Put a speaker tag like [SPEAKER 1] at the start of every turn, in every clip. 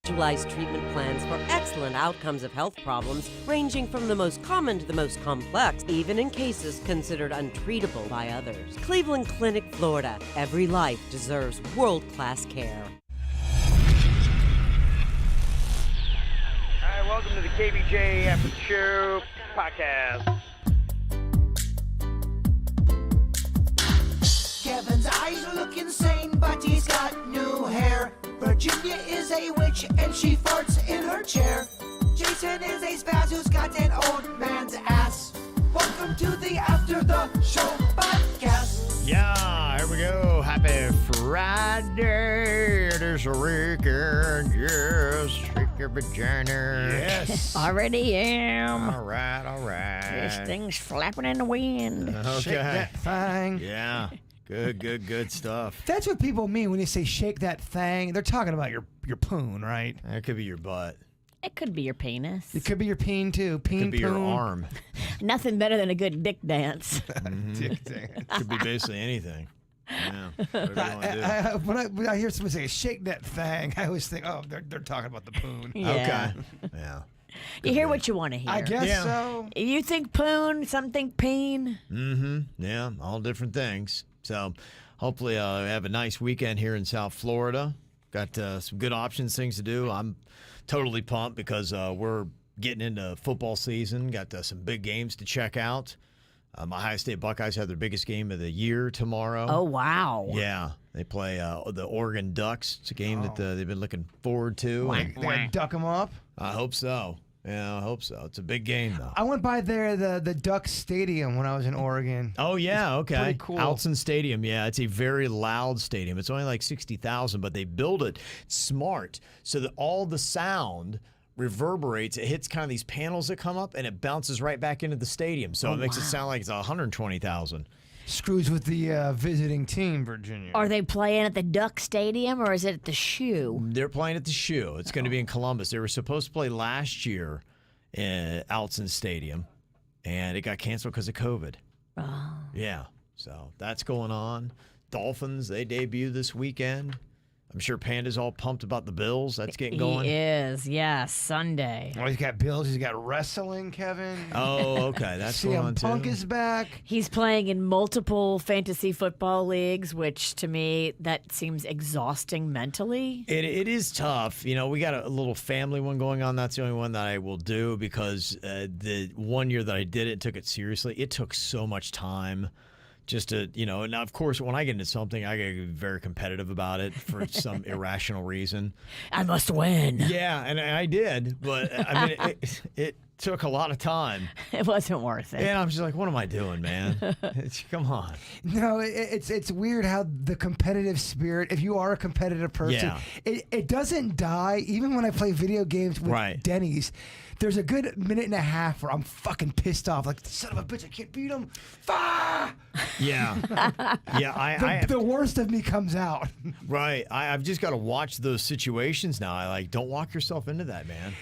[SPEAKER 1] individualized treatment plans for excellent outcomes of health problems ranging from the most common to the most complex, even in cases considered untreatable by others. Cleveland Clinic, Florida. Every life deserves world-class care.
[SPEAKER 2] All right, welcome to the KVJ After the Show podcast.
[SPEAKER 3] Kevin's eyes look insane, but he's got new hair. Virginia is a witch, and she farts in her chair. Jason is a spaz who's got an old man's ass. Welcome to the After the Show podcast.
[SPEAKER 4] Yeah, here we go. Happy Friday. It is a weekend. Yes, shake your vagina.
[SPEAKER 5] Yes. Already am.
[SPEAKER 4] All right.
[SPEAKER 5] This thing's flapping in the wind.
[SPEAKER 4] Okay.
[SPEAKER 6] Shake that thing.
[SPEAKER 4] Yeah. Good stuff.
[SPEAKER 6] That's what people mean when you say shake that thing. They're talking about your poon, right?
[SPEAKER 4] That could be your butt.
[SPEAKER 5] It could be your penis.
[SPEAKER 6] It could be your peen, too. Peen,
[SPEAKER 4] It could be your
[SPEAKER 6] poon.
[SPEAKER 4] arm.
[SPEAKER 5] Nothing better than a good dick dance.
[SPEAKER 6] Dick dance.
[SPEAKER 4] Could be basically anything. Yeah. Whatever you want to do.
[SPEAKER 6] When I hear somebody say shake that thing, I always think, oh, they're talking about the poon.
[SPEAKER 5] Yeah.
[SPEAKER 4] Okay. Yeah.
[SPEAKER 5] You hear what you want to hear.
[SPEAKER 6] I guess
[SPEAKER 4] Yeah.
[SPEAKER 6] so.
[SPEAKER 5] You think poon, some think peen.
[SPEAKER 4] Mm-hmm. Yeah, all different things. So hopefully we have a nice weekend here in South Florida. Got some good options, things to do. I'm totally pumped because we're getting into football season. Got some big games to check out. Ohio State Buckeyes have their biggest game of the year tomorrow.
[SPEAKER 5] Oh, wow.
[SPEAKER 4] Yeah, they play the Oregon Ducks. It's a game that they've been looking forward to.
[SPEAKER 6] They gotta duck them up.
[SPEAKER 4] I hope so. Yeah, I hope so. It's a big game, though.
[SPEAKER 6] I went by there, the Duck Stadium, when I was in Oregon.
[SPEAKER 4] Oh, yeah, okay.
[SPEAKER 6] pretty cool.
[SPEAKER 4] Outson Stadium, yeah. It's a very loud stadium. It's only like 60,000, but they build it smart so that all the sound reverberates. It hits kind of these panels that come up, and it bounces right back into the stadium. So it makes it sound like it's 120,000.
[SPEAKER 6] Screws with the visiting team, Virginia.
[SPEAKER 5] Are they playing at the Duck Stadium or is it at the Shoe?
[SPEAKER 4] They're playing at the Shoe. It's going to be in Columbus. They were supposed to play last year at Outson Stadium, and it got canceled because of COVID.
[SPEAKER 5] Oh.
[SPEAKER 4] Yeah, so that's going on. Dolphins, they debut this weekend. I'm sure Panda's all pumped about the Bills. That's getting going.
[SPEAKER 5] He is, yeah, Sunday.
[SPEAKER 6] Well, he's got Bills. He's got wrestling, Kevin.
[SPEAKER 4] Oh, okay. That's going on,
[SPEAKER 6] CM
[SPEAKER 4] too.
[SPEAKER 6] Punk is back.
[SPEAKER 5] He's playing in multiple fantasy football leagues, which to me, that seems exhausting mentally.
[SPEAKER 4] It is tough. You know, we got a little family one going on. That's the only one that I will do because the one year that I did it, took it seriously. It took so much time. Just to, and of course, when I get into something, I get very competitive about it for some irrational reason.
[SPEAKER 5] I must win.
[SPEAKER 4] Yeah, and I did, but I mean, it took a lot of time.
[SPEAKER 5] It wasn't worth it.
[SPEAKER 4] And I'm just like, what am I doing, man? Come on.
[SPEAKER 6] No, it's weird how the competitive spirit, if you are a competitive person, it doesn't die. Even when I play video games with Denny's, there's a good minute and a half where I'm fucking pissed off. Like, son of a bitch, I can't beat him. Fah!
[SPEAKER 4] Yeah. Yeah,
[SPEAKER 6] the worst of me comes out.
[SPEAKER 4] Right. I've just got to watch those situations now. Don't walk yourself into that, man.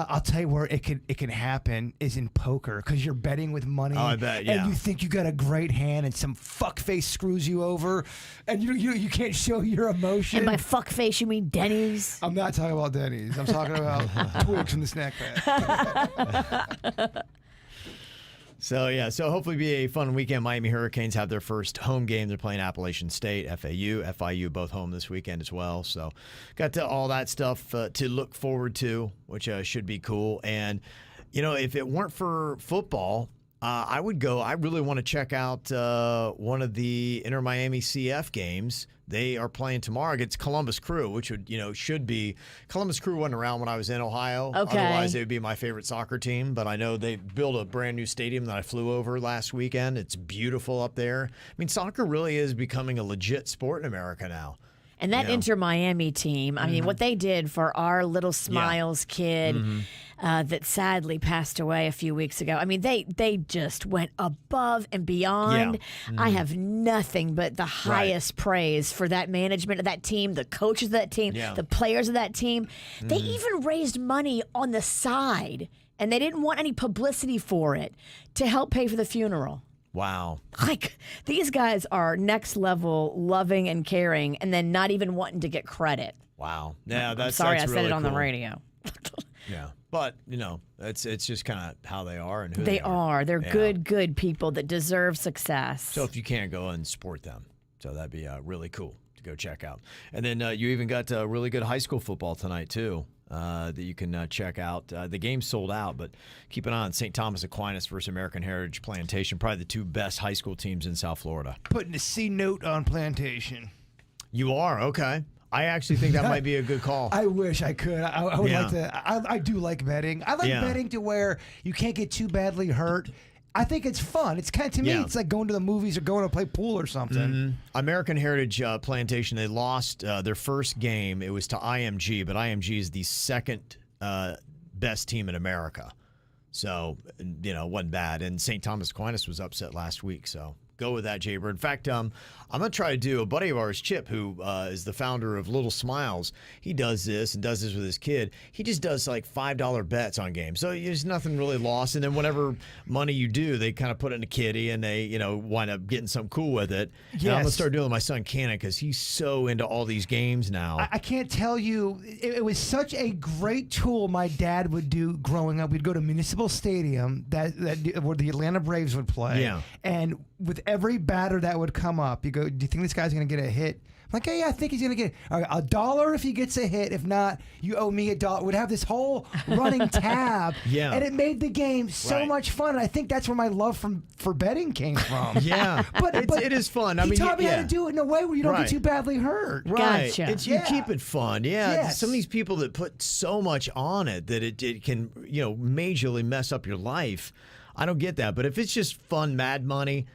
[SPEAKER 6] I'll tell you where it can happen is in poker because you're betting with money.
[SPEAKER 4] Oh, I bet, yeah.
[SPEAKER 6] And you think you got a great hand and some fuckface screws you over and you can't show your emotion.
[SPEAKER 5] And by fuckface, you mean Denny's?
[SPEAKER 6] I'm not talking about Denny's. I'm talking about Twigs from the snack pack.
[SPEAKER 4] So hopefully be a fun weekend. Miami Hurricanes have their first home game. They're playing Appalachian State, FIU both home this weekend as well. So got all that stuff to look forward to, which should be cool. And, if it weren't for football, I would go. I really want to check out one of the Inter Miami CF games. They are playing tomorrow against Columbus Crew, which would, should be. Columbus Crew wasn't around when I was in Ohio.
[SPEAKER 5] Okay.
[SPEAKER 4] Otherwise, they would be my favorite soccer team. But I know they built a brand new stadium that I flew over last weekend. It's beautiful up there. I mean, soccer really is becoming a legit sport in America now.
[SPEAKER 5] And that Inter Miami team, I mean, what they did for our little Smiles kid that sadly passed away a few weeks ago, I mean, they just went above and beyond. I have nothing but the highest praise for that management of that team, the coaches of that team, the players of that team. They even raised money on the side, and they didn't want any publicity for it to help pay for the funeral.
[SPEAKER 4] Wow.
[SPEAKER 5] Like, these guys are next level loving and caring and then not even wanting to get credit.
[SPEAKER 4] Wow. Yeah,
[SPEAKER 5] I'm sorry
[SPEAKER 4] that's
[SPEAKER 5] I said
[SPEAKER 4] really
[SPEAKER 5] it on the
[SPEAKER 4] cool.
[SPEAKER 5] radio.
[SPEAKER 4] Yeah, but it's just kind of how they are and who
[SPEAKER 5] They are. They're
[SPEAKER 4] Yeah.
[SPEAKER 5] good people that deserve success.
[SPEAKER 4] So if you can, go and support them. So that'd be really cool to go check out. And then you even got really good high school football tonight too. That you can check out. The game's sold out, but keep an eye on St. Thomas Aquinas versus American Heritage Plantation, probably the two best high school teams in South Florida.
[SPEAKER 6] Putting a C note on Plantation.
[SPEAKER 4] You are? Okay. I actually think that might be a good call.
[SPEAKER 6] I wish I could. I would
[SPEAKER 4] Yeah.
[SPEAKER 6] like to. I do like betting. I like
[SPEAKER 4] Yeah.
[SPEAKER 6] betting to where you can't get too badly hurt. I think it's fun. It's kind of, to me,
[SPEAKER 4] Yeah.
[SPEAKER 6] it's like going to the movies or going to play pool or something.
[SPEAKER 4] American Heritage Plantation, they lost their first game. It was to IMG, but IMG is the second best team in America. So, it wasn't bad. And St. Thomas Aquinas was upset last week, so go with that, Jaybird. In fact, I'm going to try to do a buddy of ours, Chip, who is the founder of Little Smiles. He does this with his kid. He just does like $5 bets on games. So there's nothing really lost. And then whatever money you do, they kind of put it in a kitty and they, wind up getting something cool with it. And I'm going to start doing it with my son, Cannon, because he's so into all these games now.
[SPEAKER 6] I can't tell you. It was such a great tool my dad would do growing up. We'd go to Municipal Stadium where the Atlanta Braves would play.
[SPEAKER 4] Yeah.
[SPEAKER 6] And with every batter that would come up, you go, do you think this guy's going to get a hit? I'm like, hey, I think he's going to get $1 if he gets a hit. If not, you owe me $1. We'd have this whole running tab.
[SPEAKER 4] Yeah.
[SPEAKER 6] And it made the game so much fun. And I think that's where my love for betting came from.
[SPEAKER 4] Yeah. but it is fun.
[SPEAKER 6] He taught me how to do it in a way where you don't get too badly hurt.
[SPEAKER 4] Right.
[SPEAKER 5] Gotcha.
[SPEAKER 4] You keep it fun. Yeah.
[SPEAKER 6] Yes.
[SPEAKER 4] Some of these people that put so much on it that it can, majorly mess up your life. I don't get that. But if it's just fun, mad money,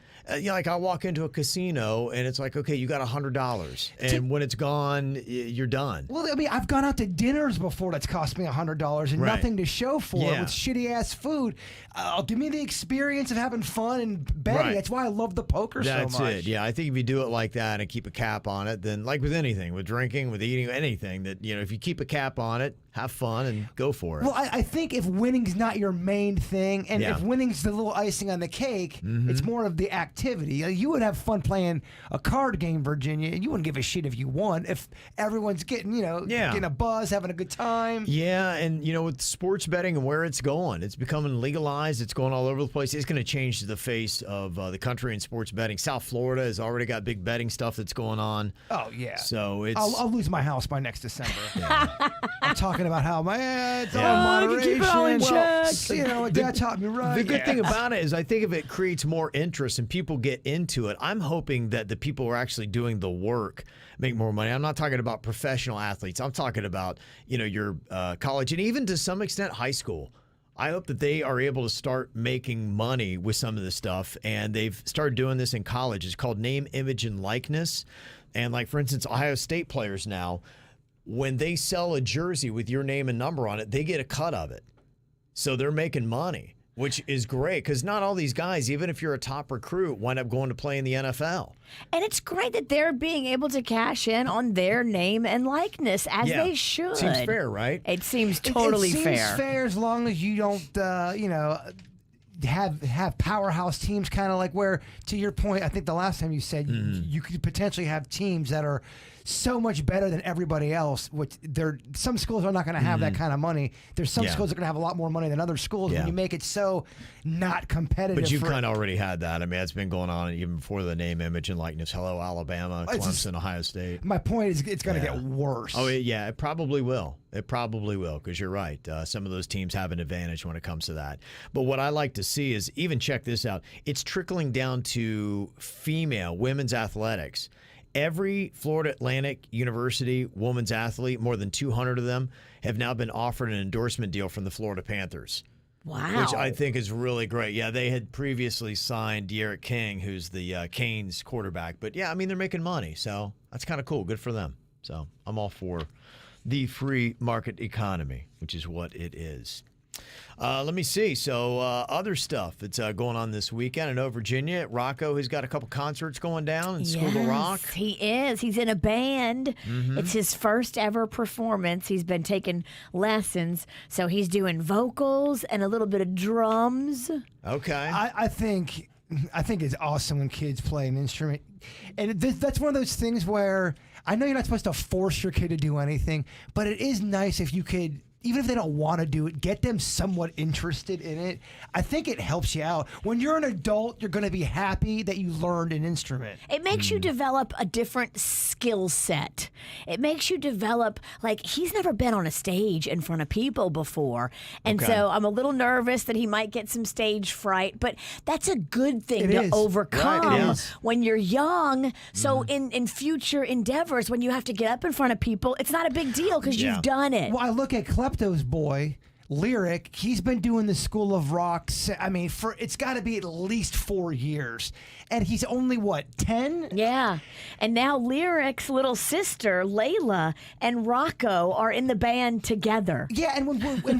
[SPEAKER 4] like I'll walk into a casino and it's like, okay, you got $100, and when it's gone, you're done.
[SPEAKER 6] Well, I mean, I've gone out to dinners before that's cost me $100 and nothing to show for it with shitty ass food. Give me the experience of having fun and betting.
[SPEAKER 4] Right.
[SPEAKER 6] That's why I love the poker so much.
[SPEAKER 4] That's it. Yeah, I think if you do it like that and keep a cap on it, then like with anything, with drinking, with eating, anything, that if you keep a cap on it, have fun and go for it.
[SPEAKER 6] Well, I think if winning's not your main thing, and if winning's the little icing on the cake, it's more of the activity. You would have fun playing a card game, Virginia, and you wouldn't give a shit if you won. If everyone's getting, getting a buzz, having a good time.
[SPEAKER 4] Yeah, and with sports betting and where it's going, it's becoming legalized. It's going all over the place. It's going to change the face of the country in sports betting. South Florida has already got big betting stuff that's going on.
[SPEAKER 6] Oh yeah.
[SPEAKER 4] So
[SPEAKER 6] I'll lose my house by next December. I'm talking about how it's all moderation.
[SPEAKER 5] Keep it all in check.
[SPEAKER 6] Dad taught me right.
[SPEAKER 4] The good thing about it is I think if it creates more interest and people get into it, I'm hoping that the people who are actually doing the work make more money. I'm not talking about professional athletes. I'm talking about, your college and even to some extent high school. I hope that they are able to start making money with some of this stuff, and they've started doing this in college. It's called name, image, and likeness. And like, for instance, Ohio State players now, when they sell a jersey with your name and number on it, they get a cut of it. So they're making money, which is great because not all these guys, even if you're a top recruit, wind up going to play in the NFL.
[SPEAKER 5] And it's great that they're being able to cash in on their name and likeness as they should.
[SPEAKER 4] Seems fair, right?
[SPEAKER 5] It seems totally
[SPEAKER 6] it seems
[SPEAKER 5] fair.
[SPEAKER 6] fair as long as you don't, have powerhouse teams, kind of like where, to your point, I think the last time you said you could potentially have teams that are so much better than everybody else, which some schools are not going to have that kind of money. There's some schools that are going to have a lot more money than other schools when you make it so not competitive.
[SPEAKER 4] But you kind of already had that. I mean, it's been going on even before the name, image, and likeness. Hello, Alabama, Clemson, Ohio State.
[SPEAKER 6] My point is it's going to get worse.
[SPEAKER 4] Oh, yeah, it probably will. It probably will because you're right. Some of those teams have an advantage when it comes to that. But what I like to see is, even check this out, it's trickling down to women's athletics. Every Florida Atlantic University women's athlete, more than 200 of them, have now been offered an endorsement deal from the Florida Panthers.
[SPEAKER 5] Wow.
[SPEAKER 4] Which I think is really great. Yeah, they had previously signed De'Aaron King, who's the Canes quarterback. But, yeah, I mean, they're making money. So that's kind of cool. Good for them. So I'm all for the free market economy, which is what it is. Let me see. So other stuff that's going on this weekend. I know Virginia, Rocco has got a couple concerts going down in School of Rock.
[SPEAKER 5] He is. He's in a band. It's his first ever performance. He's been taking lessons. So he's doing vocals and a little bit of drums.
[SPEAKER 4] Okay.
[SPEAKER 6] I think it's awesome when kids play an instrument. And that's one of those things where I know you're not supposed to force your kid to do anything, but it is nice if you could, even if they don't want to do it, get them somewhat interested in it. I think it helps you out. When you're an adult, you're going to be happy that you learned an instrument.
[SPEAKER 5] It makes you develop a different skill set. It makes you develop, like, he's never been on a stage in front of people before. And so I'm a little nervous that he might get some stage fright, but that's a good thing to overcome when you're young. So in future endeavors, when you have to get up in front of people, it's not a big deal because you've done it.
[SPEAKER 6] Well, I look at Klepto's boy, Lyric. He's been doing the School of Rock. I mean, it's got to be at least 4 years, and he's only what, 10?
[SPEAKER 5] Yeah, and now Lyric's little sister Layla and Rocco are in the band together.
[SPEAKER 6] Yeah, and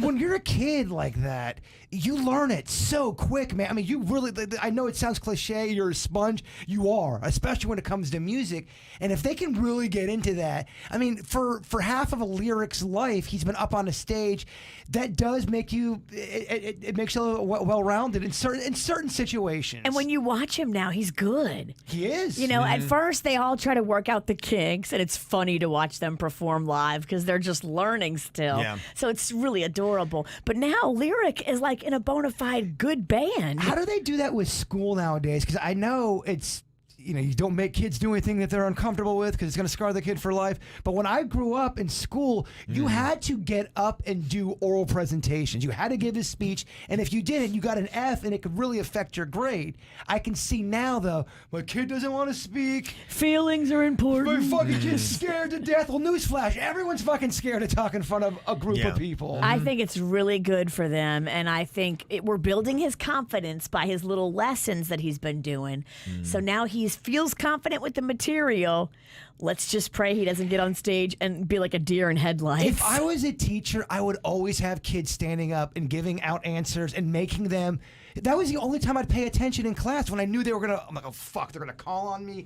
[SPEAKER 6] when you're a kid like that, you learn it so quick, man. I mean, you really, I know it sounds cliche, you're a sponge. You are, especially when it comes to music. And if they can really get into that, I mean, for half of a Lyric's life, he's been up on a stage. That does make you, it makes you a little well-rounded in certain situations.
[SPEAKER 5] And when you watch him now, he's good.
[SPEAKER 6] He is.
[SPEAKER 5] You know, at first they all try to work out the kinks, and it's funny to watch them perform live because they're just learning still.
[SPEAKER 4] Yeah.
[SPEAKER 5] So it's really adorable. But now Lyric is like in a bona fide good band.
[SPEAKER 6] How do they do that with school nowadays? Because I know it's, you know, you don't make kids do anything that they're uncomfortable with because it's going to scar the kid for life. But when I grew up in school, you had to get up and do oral presentations. You had to give a speech, and if you didn't, you got an F, and it could really affect your grade. I can see now, though, my kid doesn't want to speak.
[SPEAKER 5] Feelings are important.
[SPEAKER 6] My fucking kid's scared to death. Well, newsflash, everyone's fucking scared to talk in front of a group of people.
[SPEAKER 5] I think it's really good for them, and I think we're building his confidence by his little lessons that he's been doing. So now he feels confident with the material. Let's just pray he doesn't get on stage and be like a deer in headlights.
[SPEAKER 6] If I was a teacher, I would always have kids standing up and giving out answers and making them. That was the only time I'd pay attention in class, when I knew they were going to, I'm like, oh, fuck, they're going to call on me.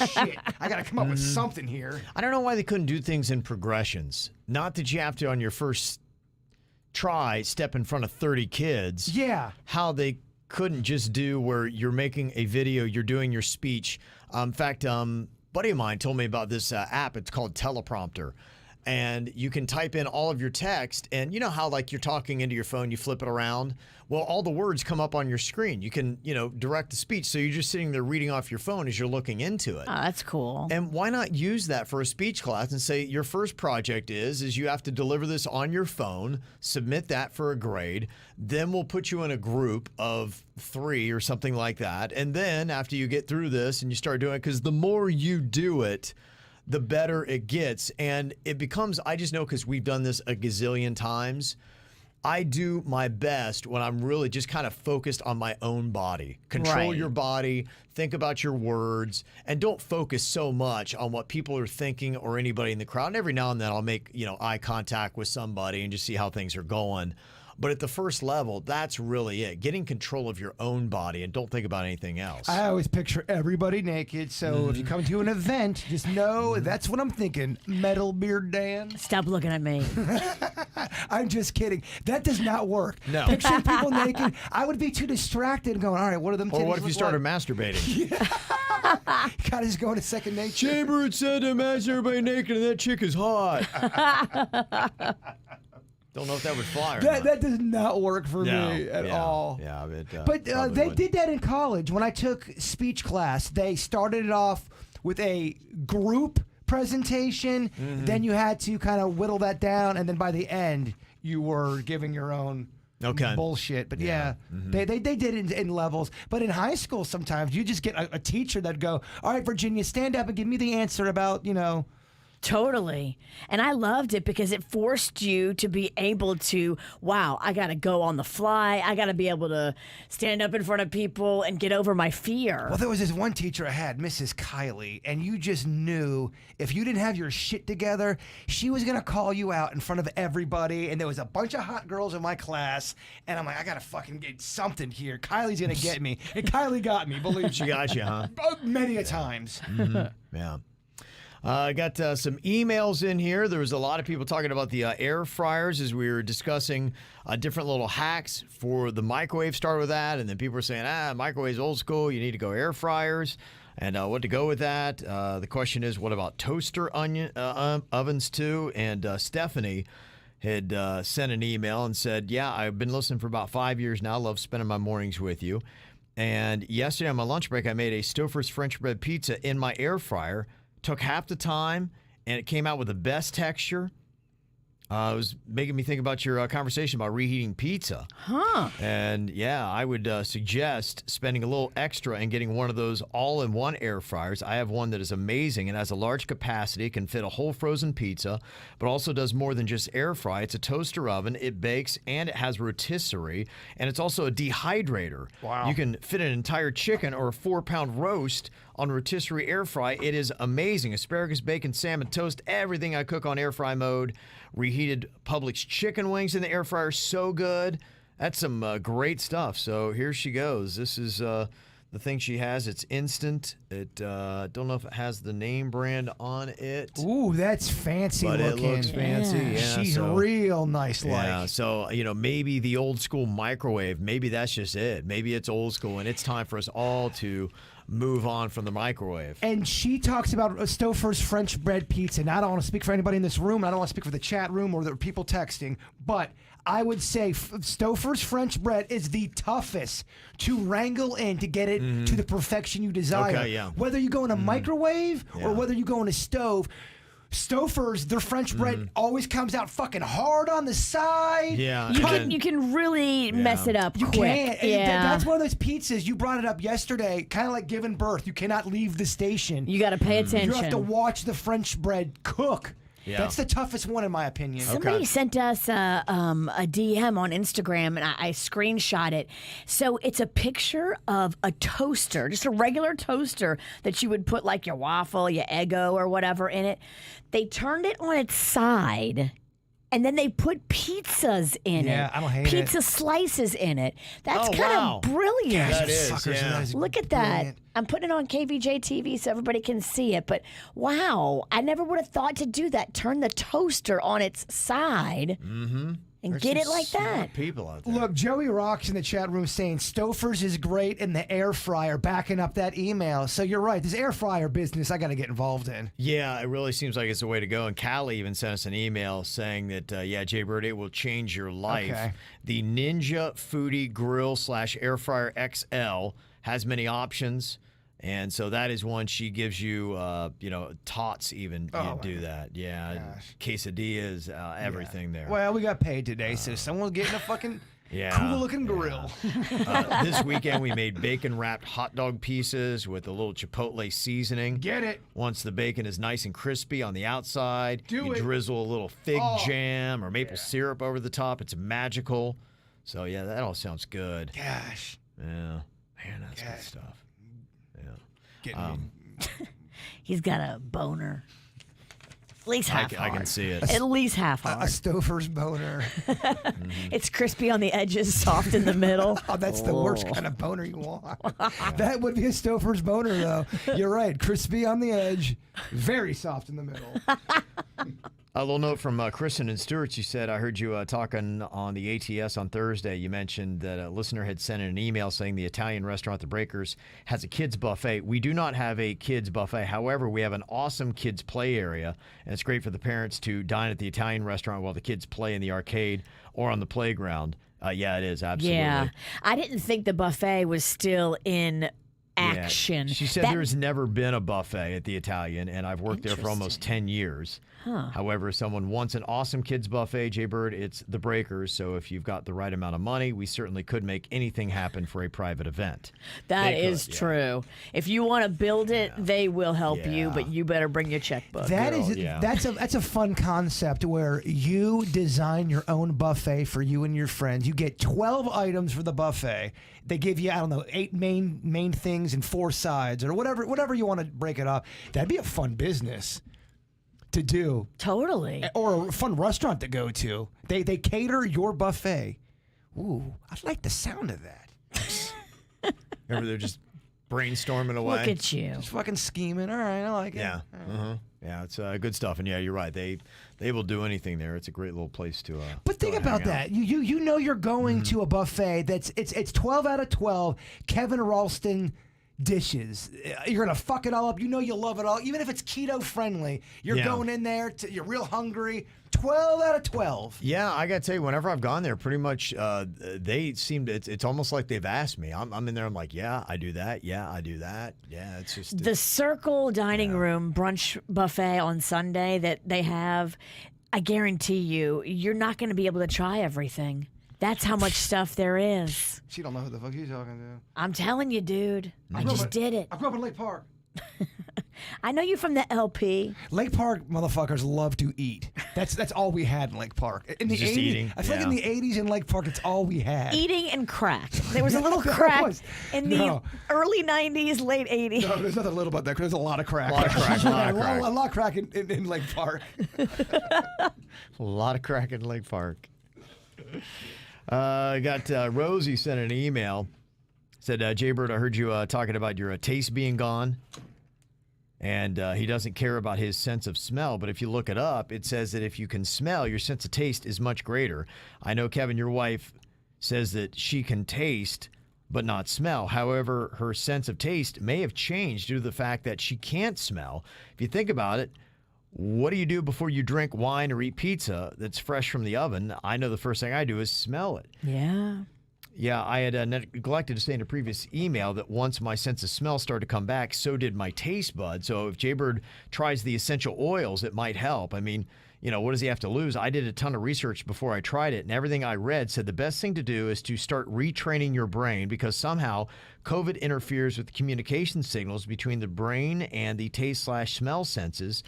[SPEAKER 6] Shit, I got to come up with something here.
[SPEAKER 4] I don't know why they couldn't do things in progressions. Not that you have to, on your first try, step in front of 30 kids.
[SPEAKER 6] Yeah.
[SPEAKER 4] How they couldn't just do where you're making a video, you're doing your speech. In fact, buddy of mine told me about this app. It's called Teleprompter. And you can type in all of your text, and you know how, like, you're talking into your phone, you flip it around? Well, all the words come up on your screen. You can, you know, direct the speech, so you're just sitting there reading off your phone as you're looking into it.
[SPEAKER 5] Oh, that's cool.
[SPEAKER 4] And why not use that for a speech class and say your first project is you have to deliver this on your phone, submit that for a grade, then we'll put you in a group of 3 or something like that, and then after you get through this and you start doing it, because the more you do it, the better it gets. And it becomes, I just know because we've done this a gazillion times, I do my best when I'm really just kind of focused on my own body. Control your body, think about your words, and don't focus so much on what people are thinking or anybody in the crowd. And every now and then I'll make, you know, eye contact with somebody and just see how things are going. But at the first level, that's really it. Getting control of your own body and don't think about anything else.
[SPEAKER 6] I always picture everybody naked, so if you come to an event, just know that's what I'm thinking. Metal Beard Dan.
[SPEAKER 5] Stop looking at me.
[SPEAKER 6] I'm just kidding. That does not work.
[SPEAKER 4] No.
[SPEAKER 6] Picturing people naked, I would be too distracted and going, all right, what are them titties
[SPEAKER 4] Or what if you
[SPEAKER 6] look
[SPEAKER 4] started
[SPEAKER 6] like?
[SPEAKER 4] masturbating?
[SPEAKER 6] You gotta just go into second nature.
[SPEAKER 4] Chamber had said to match everybody naked and that chick is hot. Don't know if that would fly or not.
[SPEAKER 6] That does not work for me at all.
[SPEAKER 4] Yeah,
[SPEAKER 6] But they did that in college. When I took speech class, they started it off with a group presentation. Then you had to kind of whittle that down, and then by the end, you were giving your own bullshit. But they did it in levels. But in high school, sometimes you just get a teacher that'd go, all right, Virginia, stand up and give me the answer about, you know.
[SPEAKER 5] Totally. And I loved it because it forced you to be able to, wow, I got to go on the fly. I got to be able to stand up in front of people and get over my fear.
[SPEAKER 6] Well, there was this one teacher I had, Mrs. Kiley, and you just knew if you didn't have your shit together, she was going to call you out in front of everybody. And there was a bunch of hot girls in my class, and I'm like, I got to fucking get something here. Kylie's going to get me. And Kylie got me, believe me.
[SPEAKER 4] She got you, huh?
[SPEAKER 6] Many a times.
[SPEAKER 4] Yeah. I got some emails in here. There was a lot of people talking about the air fryers as we were discussing different little hacks for the microwave. Start with that, and then people were saying, microwave's old school. You need to go air fryers. And what to go with that? The question is, what about toaster ovens too? And Stephanie had sent an email and said, yeah, I've been listening for about 5 years now. Love spending my mornings with you. And yesterday on my lunch break, I made a Stouffer's French bread pizza in my air fryer. Took half the time, and it came out with the best texture. It was making me think about your conversation about reheating pizza.
[SPEAKER 5] Huh.
[SPEAKER 4] And, yeah, I would suggest spending a little extra and getting one of those all-in-one air fryers. I have one that is amazing and has a large capacity. It can fit a whole frozen pizza, but also does more than just air fry. It's a toaster oven. It bakes, and it has rotisserie, and it's also a dehydrator.
[SPEAKER 6] Wow.
[SPEAKER 4] You can fit an entire chicken or a 4-pound roast on rotisserie air fry. It is amazing. Asparagus, bacon, salmon, toast, everything I cook on air fry mode. Reheated Publix chicken wings in the air fryer, so good. That's some great stuff. So here she goes. This is the thing she has. It's instant. It don't know if it has the name brand on it.
[SPEAKER 6] Ooh, that's fancy
[SPEAKER 4] but
[SPEAKER 6] looking.
[SPEAKER 4] It looks fancy. Yeah,
[SPEAKER 6] She's real nice like.
[SPEAKER 4] Yeah, so, maybe the old school microwave, maybe that's just it. Maybe it's old school, and it's time for us all to move on from the microwave.
[SPEAKER 6] And she talks about Stouffer's French bread pizza. Now, I don't want to speak for anybody in this room. I don't want to speak for the chat room or the people texting, but I would say Stouffer's French bread is the toughest to wrangle in to get it to the perfection you desire.
[SPEAKER 4] Okay, yeah.
[SPEAKER 6] Whether you go in a microwave or whether you go in a stove, Stouffer's, their French bread always comes out fucking hard on the side.
[SPEAKER 4] Yeah.
[SPEAKER 5] You can really mess it up quick.
[SPEAKER 6] Can't.
[SPEAKER 5] Yeah.
[SPEAKER 6] That's one of those pizzas. You brought it up yesterday, kind of like giving birth. You cannot leave the station.
[SPEAKER 5] You got to pay attention.
[SPEAKER 6] You have to watch the French bread cook.
[SPEAKER 4] Yeah.
[SPEAKER 6] That's the toughest one, in my opinion.
[SPEAKER 5] Somebody sent us a DM on Instagram, and I screenshot it. So it's a picture of a toaster, just a regular toaster that you would put like your waffle, your Eggo, or whatever in it. They turned it on its side, and then they put pizzas in it.
[SPEAKER 6] Yeah, I don't hate it.
[SPEAKER 5] Pizza slices in it. That's
[SPEAKER 4] Oh,
[SPEAKER 5] kind
[SPEAKER 4] wow.
[SPEAKER 5] of brilliant.
[SPEAKER 4] That is,
[SPEAKER 6] Suckers,
[SPEAKER 4] yeah.
[SPEAKER 6] that is
[SPEAKER 5] Look at that.
[SPEAKER 6] brilliant.
[SPEAKER 5] I'm putting it on KVJ TV so everybody can see it. But wow, I never would have thought to do that. Turn the toaster on its side and get it like that.
[SPEAKER 4] People out there.
[SPEAKER 6] Look, Joey Rocks in the chat room saying Stouffer's is great in the air fryer, backing up that email. So you're right. This air fryer business I got to get involved in.
[SPEAKER 4] Yeah, it really seems like it's the way to go. And Callie even sent us an email saying that, Jay Bird, it will change your life.
[SPEAKER 6] Okay.
[SPEAKER 4] The Ninja Foodie Grill / Air Fryer XL has many options. And so that is one she gives you, tots even do that. Yeah, quesadillas, everything there.
[SPEAKER 6] Well, we got paid today, so someone's getting a fucking cool-looking grill.
[SPEAKER 4] This weekend we made bacon-wrapped hot dog pieces with a little chipotle seasoning.
[SPEAKER 6] Get it.
[SPEAKER 4] Once the bacon is nice and crispy on the outside, you
[SPEAKER 6] it.
[SPEAKER 4] drizzle a little fig jam or maple syrup over the top. It's magical. So, yeah, that all sounds good.
[SPEAKER 6] Gosh.
[SPEAKER 4] Yeah. Man, that's good stuff.
[SPEAKER 5] He's got a boner. At least half
[SPEAKER 4] I can
[SPEAKER 5] hard.
[SPEAKER 4] see it.
[SPEAKER 5] At least half
[SPEAKER 6] A
[SPEAKER 5] hard.
[SPEAKER 6] Stouffer's boner.
[SPEAKER 5] It's crispy on the edges, soft in the middle.
[SPEAKER 6] Oh, that's the worst kind of boner you want. That would be a Stouffer's boner, though. You're right. Crispy on the edge, very soft in the middle.
[SPEAKER 4] A little note from Kristen and Stewart. She said, I heard you talking on the ATS on Thursday. You mentioned that a listener had sent in an email saying the Italian restaurant, The Breakers, has a kids buffet. We do not have a kids buffet. However, we have an awesome kids play area, and it's great for the parents to dine at the Italian restaurant while the kids play in the arcade or on the playground. Yeah, it is. Absolutely.
[SPEAKER 5] Yeah. I didn't think the buffet was still in action.
[SPEAKER 4] Yeah. She said there's never been a buffet at the Italian, and I've worked there for almost 10 years. However, if someone wants an awesome kids buffet, Jay Bird, it's The Breakers. So if you've got the right amount of money, we certainly could make anything happen for a private event.
[SPEAKER 5] That is true. If you want to build it, they will help you, but you better bring your checkbook.
[SPEAKER 6] That's a fun concept where you design your own buffet for you and your friends. You get 12 items for the buffet. They give you, 8 main things and 4 sides or whatever you want to break it up. That'd be a fun business to do.
[SPEAKER 5] Totally.
[SPEAKER 6] Or a fun restaurant to go to. They cater your buffet. Ooh, I like the sound of that.
[SPEAKER 4] Remember, they're just brainstorming away.
[SPEAKER 5] Look at you.
[SPEAKER 6] Just fucking scheming. All right, I like it.
[SPEAKER 4] Yeah. Yeah, it's good stuff. And yeah, you're right. They will do anything there. It's a great little place to
[SPEAKER 6] But think about that. You know you're going to a buffet that's it's 12 out of 12 Kevin Ralston dishes. You're gonna fuck it all up. You know you love it all, even if it's keto friendly. You're going in there. You're real hungry. 12 out of 12.
[SPEAKER 4] Yeah, I gotta tell you, whenever I've gone there, pretty much they seem to. It's almost like they've asked me. I'm in there. I'm like, yeah, I do that. Yeah, I do that. Yeah, it's just
[SPEAKER 5] the Circle dining room brunch buffet on Sunday that they have. I guarantee you, you're not going to be able to try everything. That's how much stuff there is.
[SPEAKER 6] She don't know who the fuck you're talking to.
[SPEAKER 5] I'm telling you, dude. I just did it.
[SPEAKER 6] I grew up in Lake Park.
[SPEAKER 5] I know you from the LP.
[SPEAKER 6] Lake Park motherfuckers love to eat. That's all we had in Lake Park. In the
[SPEAKER 4] Just
[SPEAKER 6] 80s,
[SPEAKER 4] eating.
[SPEAKER 6] I feel like in the 80s in Lake Park, it's all we had.
[SPEAKER 5] Eating and crack. There was a little
[SPEAKER 6] There
[SPEAKER 5] crack
[SPEAKER 6] was.
[SPEAKER 5] in the early 90s, late 80s.
[SPEAKER 6] No, there's nothing little about that. 'Cause there's a lot of crack.
[SPEAKER 4] A lot of crack, a lot of crack.
[SPEAKER 6] A lot of crack in Lake Park.
[SPEAKER 4] a lot of crack in Lake Park. Got Rosie sent an email. Said, Jaybird, I heard you talking about your taste being gone. And he doesn't care about his sense of smell. But if you look it up, it says that if you can smell, your sense of taste is much greater. I know, Kevin, your wife says that she can taste but not smell. However, her sense of taste may have changed due to the fact that she can't smell. If you think about it, what do you do before you drink wine or eat pizza that's fresh from the oven? I know the first thing I do is smell it.
[SPEAKER 5] Yeah.
[SPEAKER 4] Yeah, I had neglected to say in a previous email that once my sense of smell started to come back, so did my taste bud. So if Jaybird tries the essential oils, it might help. I mean, what does he have to lose? I did a ton of research before I tried it, and everything I read said the best thing to do is to start retraining your brain because somehow COVID interferes with the communication signals between the brain and the taste/smell senses.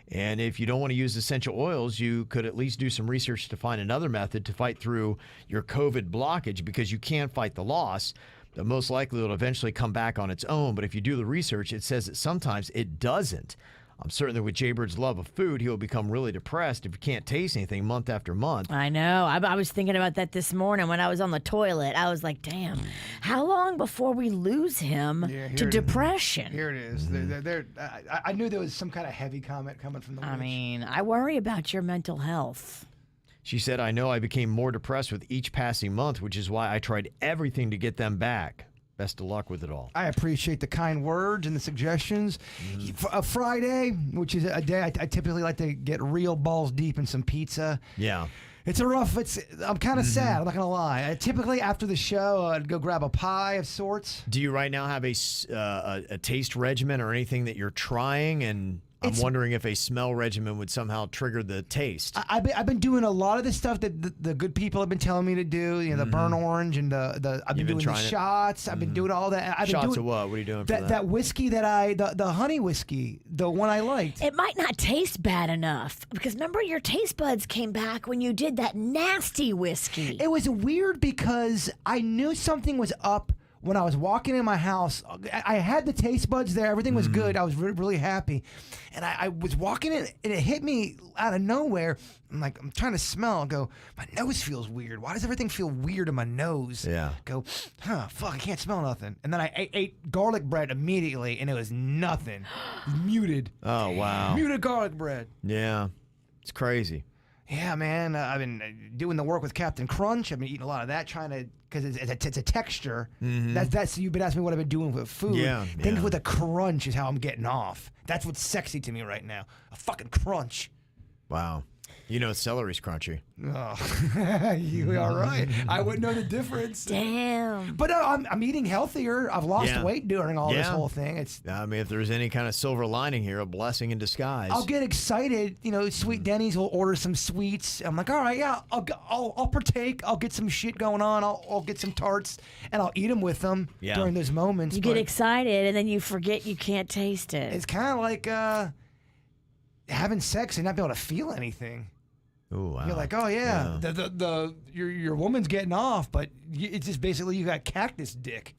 [SPEAKER 4] And if you don't want to use essential oils, you could at least do some research to find another method to fight through your COVID blockage because you can fight the loss. But most likely it'll eventually come back on its own. But if you do the research, it says that sometimes it doesn't. I'm certain that with Jaybird's love of food, he'll become really depressed if he can't taste anything month after month.
[SPEAKER 5] I know. I was thinking about that this morning when I was on the toilet. I was like, damn, how long before we lose him to depression?
[SPEAKER 6] Here it is. I knew there was some kind of heavy comment coming from the witch.
[SPEAKER 5] I mean, I worry about your mental health.
[SPEAKER 4] She said, I know I became more depressed with each passing month, which is why I tried everything to get them back. Best of luck with it all.
[SPEAKER 6] I appreciate the kind words and the suggestions. A Friday, which is a day I typically like to get real balls deep in some pizza.
[SPEAKER 4] Yeah.
[SPEAKER 6] I'm kind of sad, I'm not going to lie. Typically after the show, I'd go grab a pie of sorts.
[SPEAKER 4] Do you right now have a taste regimen or anything that you're trying? And I'm wondering if a smell regimen would somehow trigger the taste.
[SPEAKER 6] I've been doing a lot of the stuff that the good people have been telling me to do. The burnt orange and I've been doing the shots. I've been doing all that.
[SPEAKER 4] Shots of what? What are you doing for that?
[SPEAKER 6] That whiskey the honey whiskey, the one I liked.
[SPEAKER 5] It might not taste bad enough because remember your taste buds came back when you did that nasty whiskey.
[SPEAKER 6] It was weird because I knew something was up. When I was walking in my house, I had the taste buds there. Everything was good. I was really happy. And I was walking in, and it hit me out of nowhere. I'm trying to smell. I go, my nose feels weird. Why does everything feel weird in my nose?
[SPEAKER 4] Yeah.
[SPEAKER 6] Go, fuck, I can't smell nothing. And then I ate garlic bread immediately, and it was nothing. Muted.
[SPEAKER 4] Oh, wow.
[SPEAKER 6] Muted garlic bread.
[SPEAKER 4] Yeah. It's crazy.
[SPEAKER 6] Yeah, man. I've been doing the work with Captain Crunch. I've been eating a lot of that, trying to, because it's a texture. That's you've been asking me what I've been doing with food.
[SPEAKER 4] Yeah.
[SPEAKER 6] Things with a crunch is how I'm getting off. That's what's sexy to me right now. A fucking crunch.
[SPEAKER 4] Wow. Celery's crunchy.
[SPEAKER 6] Oh, you are right. I wouldn't know the difference.
[SPEAKER 5] Damn.
[SPEAKER 6] But I'm eating healthier. I've lost weight during all this whole thing.
[SPEAKER 4] If there's any kind of silver lining here, a blessing in disguise.
[SPEAKER 6] I'll get excited. Sweet Denny's will order some sweets. I'm like, all right, yeah, I'll partake. I'll get some shit going on. I'll get some tarts and I'll eat them with them during those moments.
[SPEAKER 5] You get excited and then you forget you can't taste it.
[SPEAKER 6] It's kind of like having sex and not be able to feel anything.
[SPEAKER 4] Ooh, wow.
[SPEAKER 6] You're like, oh yeah. Your woman's getting off, but it's just basically you got cactus dick.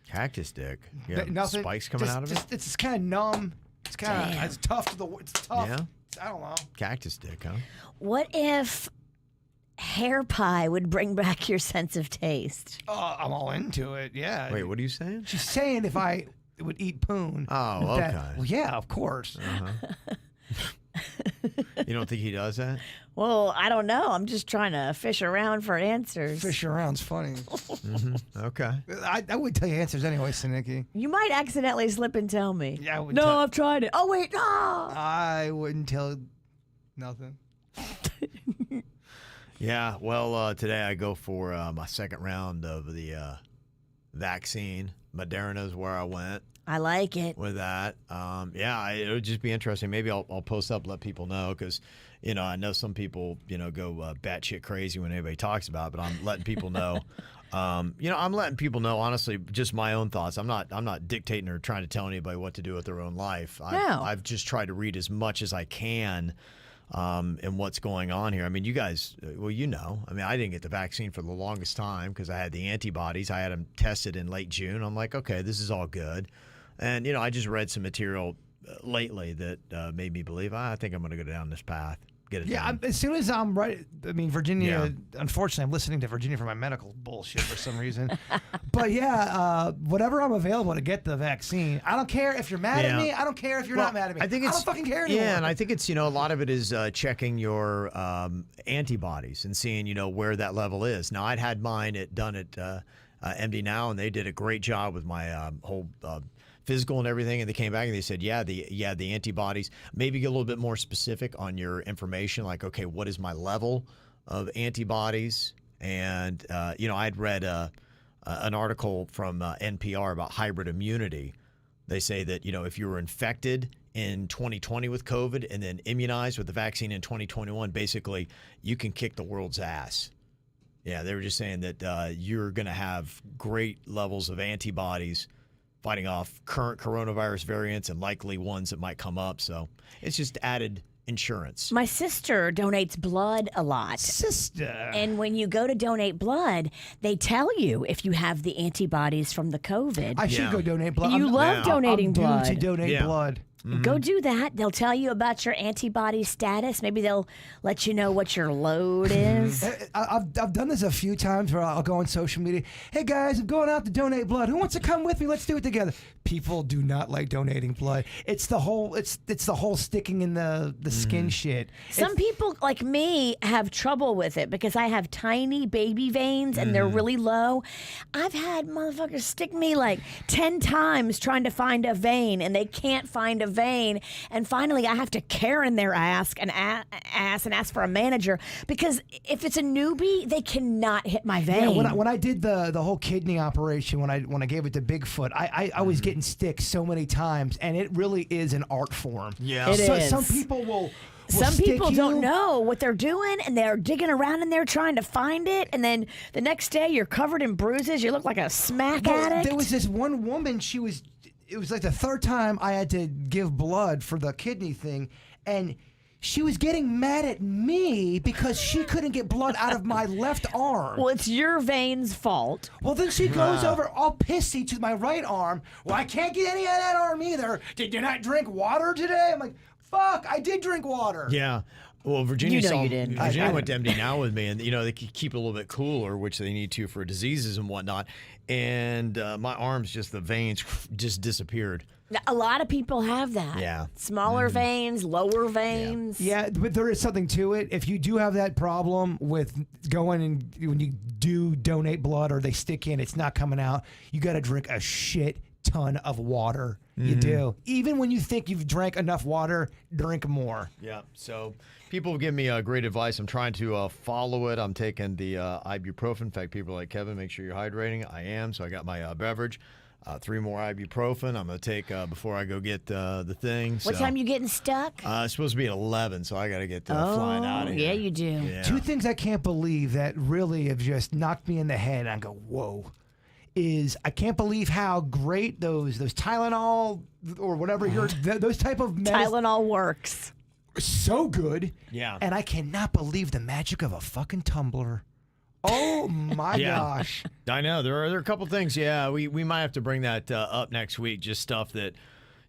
[SPEAKER 4] Cactus dick. Yeah.
[SPEAKER 6] Nothing,
[SPEAKER 4] spikes coming out of it.
[SPEAKER 6] It's just kind of numb. It's kind of it's tough It's tough.
[SPEAKER 4] Yeah.
[SPEAKER 6] I don't know.
[SPEAKER 4] Cactus dick, huh?
[SPEAKER 5] What if hair pie would bring back your sense of taste?
[SPEAKER 6] Oh, I'm all into it. Yeah.
[SPEAKER 4] Wait, what are you saying?
[SPEAKER 6] She's saying if I would eat poon.
[SPEAKER 4] Oh, okay.
[SPEAKER 6] Well, yeah, of course.
[SPEAKER 4] You don't think he does that?
[SPEAKER 5] Well, I don't know. I'm just trying to fish around for answers.
[SPEAKER 6] Fish around's funny.
[SPEAKER 4] Okay.
[SPEAKER 6] I would tell you answers anyway, Sinicky.
[SPEAKER 5] You might accidentally slip and tell me.
[SPEAKER 6] Yeah, I would
[SPEAKER 5] no,
[SPEAKER 6] tell-
[SPEAKER 5] I've tried it. Oh, wait. Ah!
[SPEAKER 6] I wouldn't tell nothing.
[SPEAKER 4] Yeah, well, today I go for my second round of the vaccine. Moderna is where I went
[SPEAKER 5] I like it.
[SPEAKER 4] with that. Yeah, it would just be interesting. Maybe I'll post up, let people know, because I know some people go batshit crazy when anybody talks about it, but I'm letting people know. I'm letting people know, honestly, just my own thoughts. I'm not dictating or trying to tell anybody what to do with their own life.
[SPEAKER 5] No.
[SPEAKER 4] I've just tried to read as much as I can. And what's going on here. I mean, you guys, well, I mean, I didn't get the vaccine for the longest time because I had the antibodies. I had them tested in late June. I'm like, okay, this is all good. And, I just read some material lately that made me believe, I think I'm going to go down this path. Get it done.
[SPEAKER 6] As soon as I'm right, I mean, Virginia, unfortunately, I'm listening to Virginia for my medical bullshit for some reason. But whatever I'm available to get the vaccine, I don't care if you're mad at me. I don't care if you're not mad at me. I don't fucking care anymore.
[SPEAKER 4] Yeah, and I think it's, a lot of it is checking your antibodies and seeing, where that level is. Now, I'd had mine done at MD Now, and they did a great job with my whole physical and everything, and they came back and they said, the antibodies. Maybe get a little bit more specific on your information, like, okay, what is my level of antibodies? And I'd read an article from NPR about hybrid immunity. They say that if you were infected in 2020 with COVID and then immunized with the vaccine in 2021, basically you can kick the world's ass. Yeah, they were just saying that you're going to have great levels of antibodies fighting off current coronavirus variants and likely ones that might come up. So it's just added insurance.
[SPEAKER 5] My sister donates blood a lot. And when you go to donate blood, they tell you if you have the antibodies from the COVID.
[SPEAKER 6] I should go donate blood.
[SPEAKER 5] You love donating blood.
[SPEAKER 6] I'm due to donate blood.
[SPEAKER 5] Go do that. They'll tell you about your antibody status. Maybe they'll let you know what your load is.
[SPEAKER 6] I've done this a few times where I'll go on social media. Hey guys, I'm going out to donate blood. Who wants to come with me? Let's do it together. People do not like donating blood. It's the whole sticking in the skin shit.
[SPEAKER 5] Some people like me have trouble with it because I have tiny baby veins and they're really low. I've had motherfuckers stick me like 10 times trying to find a vein and they can't find a vein, and finally I have to Karen their ass and ask for a manager because if it's a newbie, they cannot hit my vein.
[SPEAKER 6] Yeah, when I did the whole kidney operation, when I gave it to Bigfoot, I was getting sticks so many times, and it really is an art form.
[SPEAKER 4] Yeah,
[SPEAKER 5] it is.
[SPEAKER 6] Some people will
[SPEAKER 5] Some
[SPEAKER 6] stick
[SPEAKER 5] people
[SPEAKER 6] you.
[SPEAKER 5] don't know what they're doing, and they're digging around in there trying to find it, and then the next day you're covered in bruises. You look like a smack addict.
[SPEAKER 6] There was this one woman, it was like the third time I had to give blood for the kidney thing, and she was getting mad at me because she couldn't get blood out of my left arm.
[SPEAKER 5] Well, it's your veins' fault.
[SPEAKER 6] Well, then she goes over all pissy to my right arm. Well, I can't get any of that arm either. Did you not drink water today? I'm like, fuck, I did drink water.
[SPEAKER 4] Yeah. Well, Virginia
[SPEAKER 5] you didn't.
[SPEAKER 4] Virginia went to MD Now with me, and they keep it a little bit cooler, which they need to for diseases and whatnot. And my arms, the veins just disappeared.
[SPEAKER 5] A lot of people have that.
[SPEAKER 4] Yeah.
[SPEAKER 5] Smaller veins, lower veins.
[SPEAKER 6] Yeah, but there is something to it. If you do have that problem with going and when you do donate blood or they stick in, it's not coming out, you got to drink a shit ton of water. You do. Even when you think you've drank enough water, drink more.
[SPEAKER 4] Yeah. So people give me great advice. I'm trying to follow it. I'm taking the ibuprofen. In fact, people are like, Kevin, make sure you're hydrating. I am. So I got my beverage. 3 more ibuprofen I'm going to take before I go get the thing.
[SPEAKER 5] What time you getting stuck?
[SPEAKER 4] It's supposed to be at 11, so I got to get flying out of here.
[SPEAKER 5] Yeah, you do.
[SPEAKER 4] Yeah.
[SPEAKER 6] 2 things I can't believe that really have just knocked me in the head. I go, whoa. Is I can't believe how great those Tylenol or whatever those type of
[SPEAKER 5] Tylenol works.
[SPEAKER 6] So good.
[SPEAKER 4] Yeah.
[SPEAKER 6] And I cannot believe the magic of a fucking tumbler. Oh my gosh.
[SPEAKER 4] I know. There are a couple things. Yeah, we might have to bring that up next week. Just stuff that,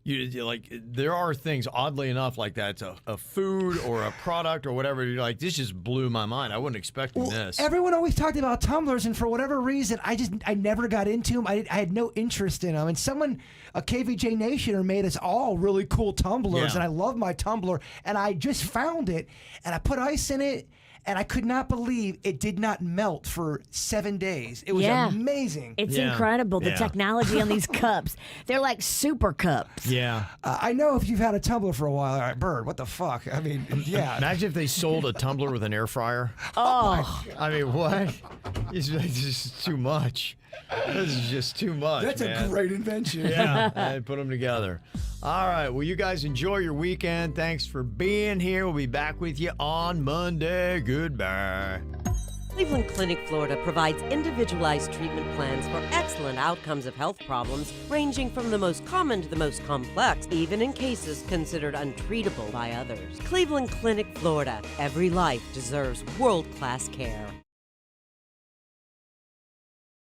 [SPEAKER 4] like there are things, oddly enough, like that. It's a food or a product or whatever. You're like, this just blew my mind. I wasn't expecting this.
[SPEAKER 6] Everyone always talked about tumblers, and for whatever reason, I never got into them. I had no interest in them. And a KVJ Nationer made us all really cool tumblers, and I love my tumbler. And I just found it, and I put ice in it. And I could not believe it did not melt for 7 days. It was amazing.
[SPEAKER 5] It's incredible, the technology on these cups. They're like super cups.
[SPEAKER 4] Yeah.
[SPEAKER 6] I know if you've had a tumbler for a while, all right, Bird, what the fuck? I mean, yeah.
[SPEAKER 4] Imagine if they sold a tumbler with an air fryer.
[SPEAKER 5] Oh.
[SPEAKER 4] I mean, what? It's just too much. This is just too much.
[SPEAKER 6] That's
[SPEAKER 4] man.
[SPEAKER 6] a great invention.
[SPEAKER 4] Yeah, and put them together. All right. Well, you guys enjoy your weekend. Thanks for being here. We'll be back with you on Monday. Goodbye.
[SPEAKER 1] Cleveland Clinic, Florida provides individualized treatment plans for excellent outcomes of health problems, ranging from the most common to the most complex, even in cases considered untreatable by others. Cleveland Clinic, Florida. Every life deserves world-class care.